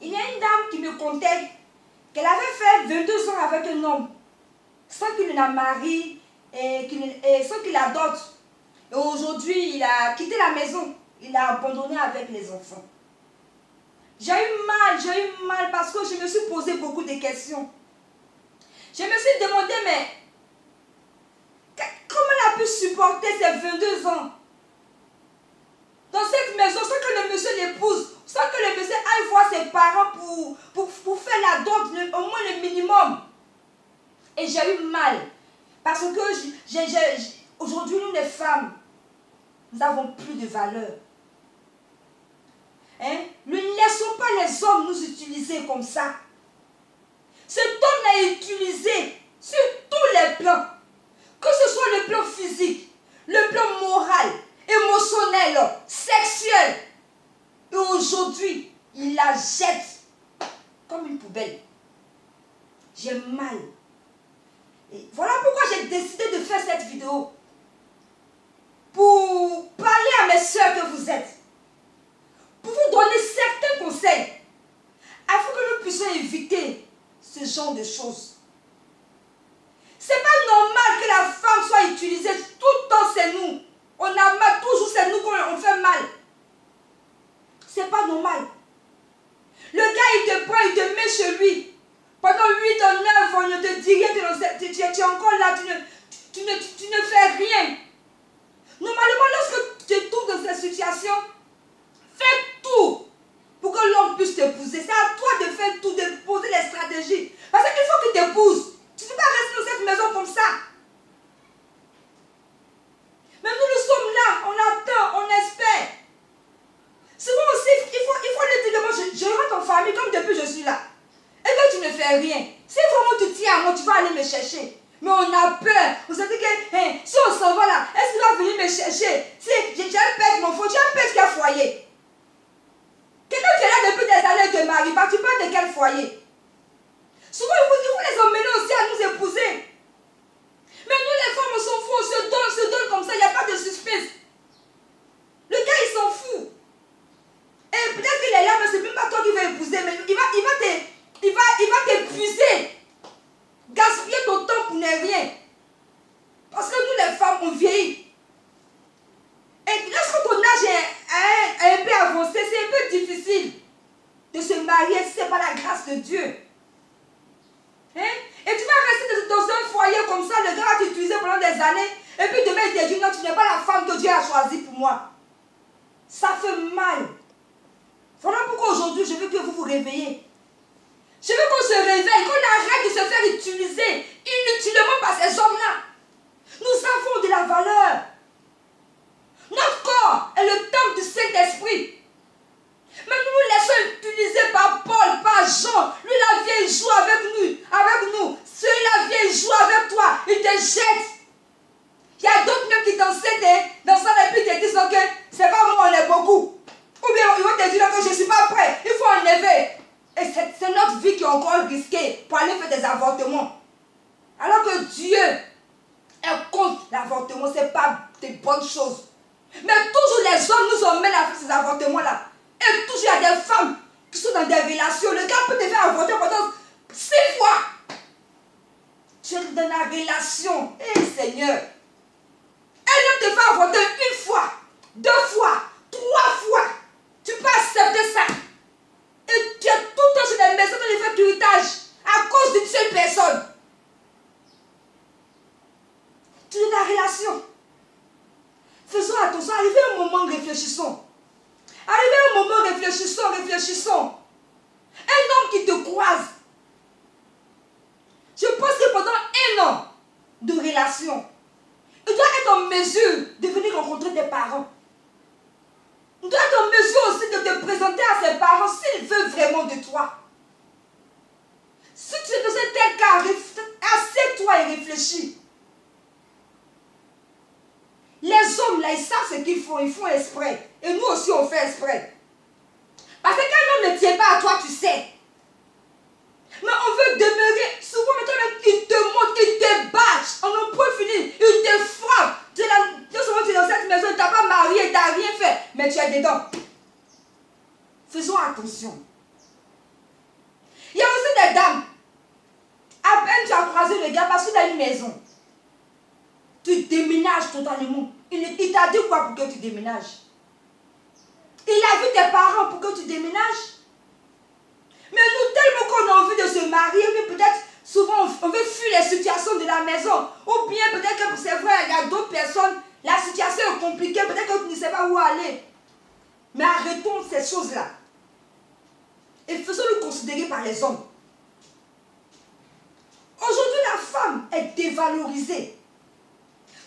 Il y a une dame qui me contait qu'elle avait fait 22 ans avec un homme sans qu'il ne la marie et sans qu'il la dote. Et aujourd'hui, il a quitté la maison. Il a abandonné avec les enfants. J'ai eu mal parce que je me suis posé beaucoup de questions. Je me suis demandé, mais comment elle a pu supporter ces 22 ans dans cette maison sans que le monsieur l'épouse, sans que le monsieur aille voir ses parents pour faire la dot, au moins le minimum. Et j'ai eu mal. Parce que aujourd'hui, nous les femmes, nous n'avons plus de valeur. Hein? Ne laissons pas les hommes nous utiliser comme ça. Cet homme l'a utilisé sur tous les plans. Que ce soit le plan physique, le plan moral, émotionnel, sexuel. Et aujourd'hui, il la jette comme une poubelle. J'ai mal. Et voilà pourquoi j'ai décidé de faire cette vidéo. Pour parler à mes soeurs que vous êtes. Pour vous donner certains conseils. Afin que nous puissions éviter ce genre de choses. C'est pas normal que la femme soit utilisée tout le temps, c'est nous. On a mal, toujours c'est nous qu'on fait mal. C'est pas normal. Le gars, il te prend, il te met chez lui. Pendant 8 ans, 9 ans, il ne te dit rien, tu es encore là, tu ne fais rien. Normalement, lorsque tu te trouves dans cette situation, fais tout pour que l'homme puisse t'épouser. C'est à toi de faire tout, de poser les stratégies. Parce qu'il faut qu'il t'épouse. Tu ne peux pas rester dans cette maison comme ça. Mais nous sommes là, on attend, on espère. Souvent aussi, il faut le dire, moi je rentre en famille comme depuis je suis là. Et que tu ne fais rien. Si vraiment tu tiens à moi, tu vas aller me chercher. Mais on a peur. On se dit que si on s'en va là, est-ce qu'il va venir me chercher? Si j'ai un père, mon frère, j'ai un père qui a foyer. Quelqu'un qui est là depuis des années te marie, tu parles de quel foyer? Souvent, il faut les emmener aussi à nous épouser. Mais nous, les femmes, on s'en fout, on se donne comme ça, il n'y a pas de suspense. Le gars, il s'en fout. Et peut-être qu'il est là, mais c'est même pas toi qui vas épouser, mais il va t'épuiser. Gaspiller ton temps pour ne rien. Parce que nous, les femmes, on vieillit. Et lorsque ton âge est un peu avancé, c'est un peu difficile de se marier si ce n'est pas la grâce de Dieu. Hein? Et tu vas rester dans un foyer comme ça, le gars va t'utiliser pendant des années, et puis demain il te dit non, tu n'es pas la femme que Dieu a choisie pour moi. Ça fait mal. Voilà pourquoi aujourd'hui je veux que vous vous réveillez. Je veux qu'on se réveille, qu'on arrête de se faire utiliser inutilement par ces hommes-là. Nous avons de la valeur. Notre corps est le temple du Saint-Esprit. Mais nous nous laissons utiliser par Paul, par Jean. Lui, la vieille joue avec nous. Celui-là vieille joue avec toi. Il te jette. Il y a d'autres même qui t'enseignent dans ça et puis te disent que c'est pas moi, on est beaucoup. Ou bien ils vont te dire que je ne suis pas prêt. Il faut enlever. Et c'est notre vie qui est encore risquée pour aller faire des avortements. Alors que Dieu est contre l'avortement, ce n'est pas des bonnes choses. Mais toujours les hommes nous emmènent à faire ces avortements-là. Et toujours il y a des femmes qui sont dans des relations. Le gars peut te faire avorter pendant 6 fois. Tu es dans la relation. Eh Seigneur. Elle te fait avorter 1 fois, 2 fois, 3 fois. Tu peux accepter ça. Et tu es tout le temps sur des maisons de faire héritage à cause d'une seule personne. Tu es dans la relation. Faisons attention. Arrivé un moment, réfléchissons. Arrivé un moment, réfléchissons. Un homme qui te croise. Je pense que pendant 1 an de relation, il doit être en mesure de venir rencontrer tes parents. Il doit être en mesure aussi de te présenter à ses parents s'il veut vraiment de toi. Si tu es dans un tel cas, assieds-toi et réfléchis. Les hommes là, ils savent ce qu'ils font exprès. Et nous aussi, on fait exprès. Parce que quand un homme ne tient pas à toi, tu sais. Mais on veut demeurer. Souvent, maintenant, il te montre, il te bâche. On n'en peut finir. Il te frappe. Tu es dans cette maison, tu n'as pas marié, tu n'as rien fait. Mais tu es dedans. Faisons attention. dames. À peine tu as croisé le gars parce qu'il a une maison. Tu déménages totalement. Il t'a dit quoi pour que tu déménages? Il a vu tes parents pour que tu déménages. Mais nous, tellement qu'on a envie de se marier, mais peut-être souvent on veut fuir les situations de la maison. Ou bien peut-être que c'est vrai, il y a d'autres personnes, la situation est compliquée, peut-être que tu ne sais pas où aller. Mais arrêtons ces choses-là. Et faisons-le considérer par les hommes. Aujourd'hui, la femme est dévalorisée.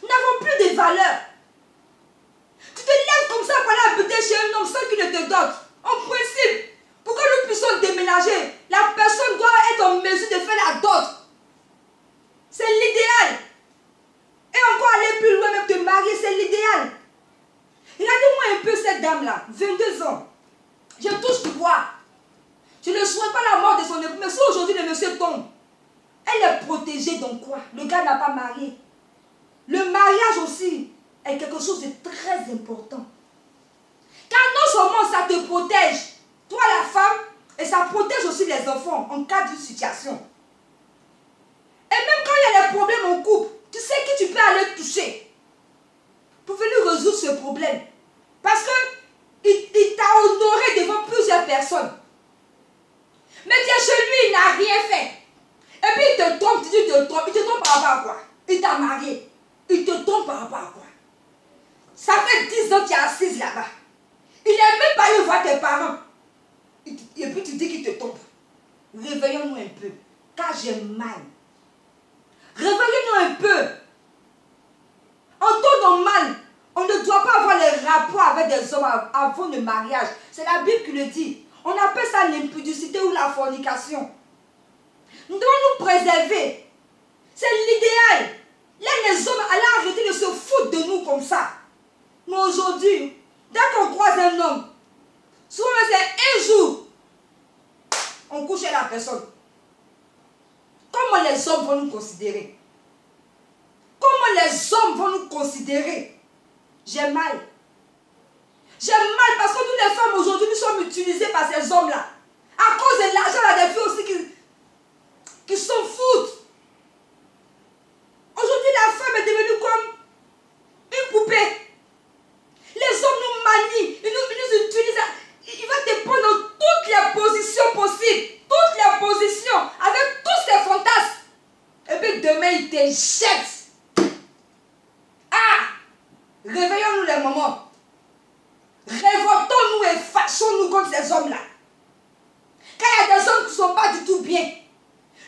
Nous n'avons plus de valeur. Tu te lèves comme ça pour aller habiter chez un homme sans qu'il ne te dote. En principe, pour que nous puissions déménager, la personne doit être en mesure de faire la dot. C'est l'idéal. Et encore aller plus loin, même te marier, c'est l'idéal. Regardez-moi un peu cette dame-là, 22 ans. Je touche du bois. Je ne souhaite pas la mort de son époux, mais si aujourd'hui le monsieur tombe, elle est protégée donc quoi? Le gars n'a pas marié. Le mariage aussi est quelque chose de très important. Car non seulement ça te protège, toi la femme, et ça protège aussi les enfants en cas d'une situation. Et même quand il y a des problèmes en couple, tu sais que tu peux aller toucher pour venir résoudre ce problème. Parce qu'il t'a honoré devant plusieurs personnes. Mais tu es chez lui, il n'a rien fait. Et puis il te trompe, tu dis il te trompe par rapport à quoi? Il t'a marié. Il te trompe par rapport à quoi? Ça fait 10 ans qu'il est assise là-bas. Il n'est même pas allé voir tes parents. Et puis tu dis qu'il te trompe. Réveillons-nous un peu. Car j'ai mal. Réveillons-nous un peu. En temps normal, on ne doit pas avoir les rapports avec des hommes avant le mariage. C'est la Bible qui le dit. On appelle ça l'impudicité ou la fornication. Nous devons nous préserver. C'est l'idéal. Là, les hommes allaient arrêter de se foutre de nous comme ça. Mais aujourd'hui, dès qu'on croise un homme, souvent c'est un jour, on couche à la personne. Comment les hommes vont nous considérer? Comment les hommes vont nous considérer? J'ai mal. J'ai mal parce que nous les femmes aujourd'hui, nous sommes utilisées par ces hommes-là. À cause de l'argent, il y a des filles aussi qui s'en foutent. Aujourd'hui, la femme est devenue comme une poupée. Les hommes nous manient, ils nous utilisent. Il va te prendre dans toutes les positions possibles. Toutes les positions, avec tous ses fantasmes. Et puis demain, il te jette. Ah! Réveillons-nous les moments. Révoltons-nous et fâchons-nous contre ces hommes-là. Car il y a des hommes qui ne sont pas du tout bien.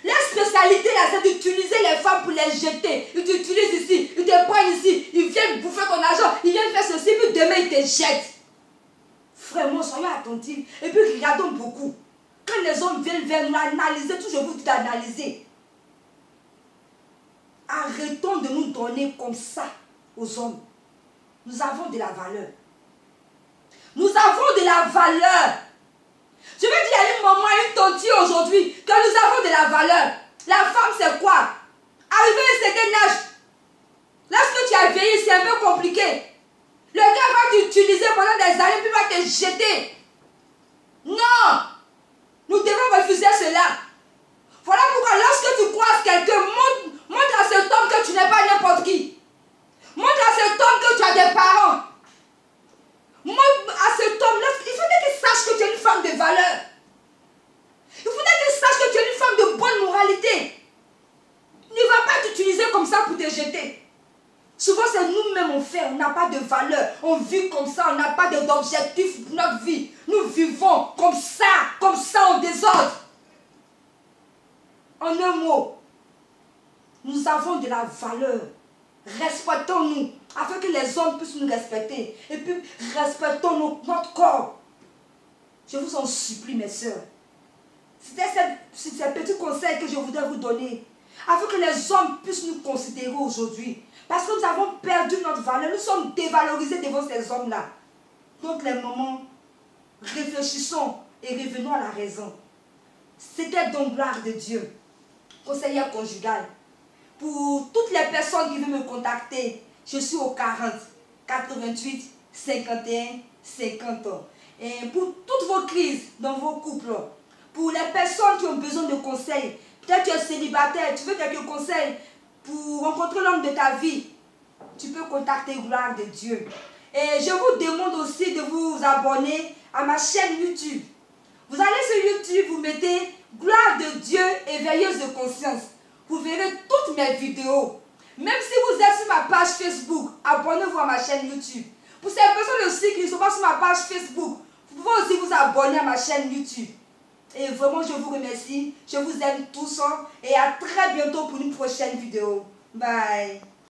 Leur spécialité là, c'est d'utiliser les femmes pour les jeter. Ils t'utilisent ici, ils te prennent ici, ils viennent bouffer ton argent, ils viennent faire ceci, puis demain ils te jettent. Vraiment, soyons attentifs. Et puis regardons beaucoup. Quand les hommes viennent vers nous analyser, tout je vous dis d'analyser. Arrêtons de nous donner comme ça aux hommes. Nous avons de la valeur. Nous avons de la valeur. Je veux dire à une maman, à une tante aujourd'hui, que nous avons de la valeur. La femme, c'est quoi? Arrivé à un certain âge, lorsque tu as vieilli, c'est un peu compliqué. Le gars va t'utiliser pendant des années, puis va te jeter. Non! Nous devons refuser cela. Voilà pourquoi lorsque tu croises quelqu'un, montre à cet homme que tu n'es pas n'importe qui. Montre à cet homme que tu as des parents. Montre à cet homme, il faudrait qu'il sache que tu es une femme de valeur. Il faudrait qu'il sache que tu es une femme de bonne moralité. Il ne va pas t'utiliser comme ça pour te jeter. Souvent, c'est nous-mêmes on fait, on n'a pas de valeur. On vit comme ça, on n'a pas d'objectif pour notre vie. Nous vivons comme ça en désordre. En un mot, nous avons de la valeur. Respectons-nous, afin que les hommes puissent nous respecter. Et puis, respectons notre corps. Je vous en supplie, mes soeurs. C'était ces petits conseils que je voudrais vous donner, afin que les hommes puissent nous considérer aujourd'hui. Parce que nous avons perdu notre valeur. Nous sommes dévalorisés devant ces hommes-là. Donc, les moments, réfléchissons et revenons à la raison. C'était donc gloire de Dieu. Conseillère conjugale. Pour toutes les personnes qui veulent me contacter, je suis au 40 88 51 50 ans. Et pour toutes vos crises dans vos couples, Pour les personnes qui ont besoin de conseils, peut-être tu es célibataire, tu veux quelques conseils pour rencontrer l'homme de ta vie, tu peux contacter Gloire de Dieu. Et je vous demande aussi de vous abonner à ma chaîne YouTube. Vous allez sur YouTube, vous mettez Gloire de Dieu éveilleuse de conscience. Vous verrez toutes mes vidéos. Même si vous êtes sur ma page Facebook, abonnez-vous à ma chaîne YouTube. Pour ces personnes aussi qui ne sont pas sur ma page Facebook, vous pouvez aussi vous abonner à ma chaîne YouTube. Et vraiment, je vous remercie. Je vous aime tous. Et à très bientôt pour une prochaine vidéo. Bye.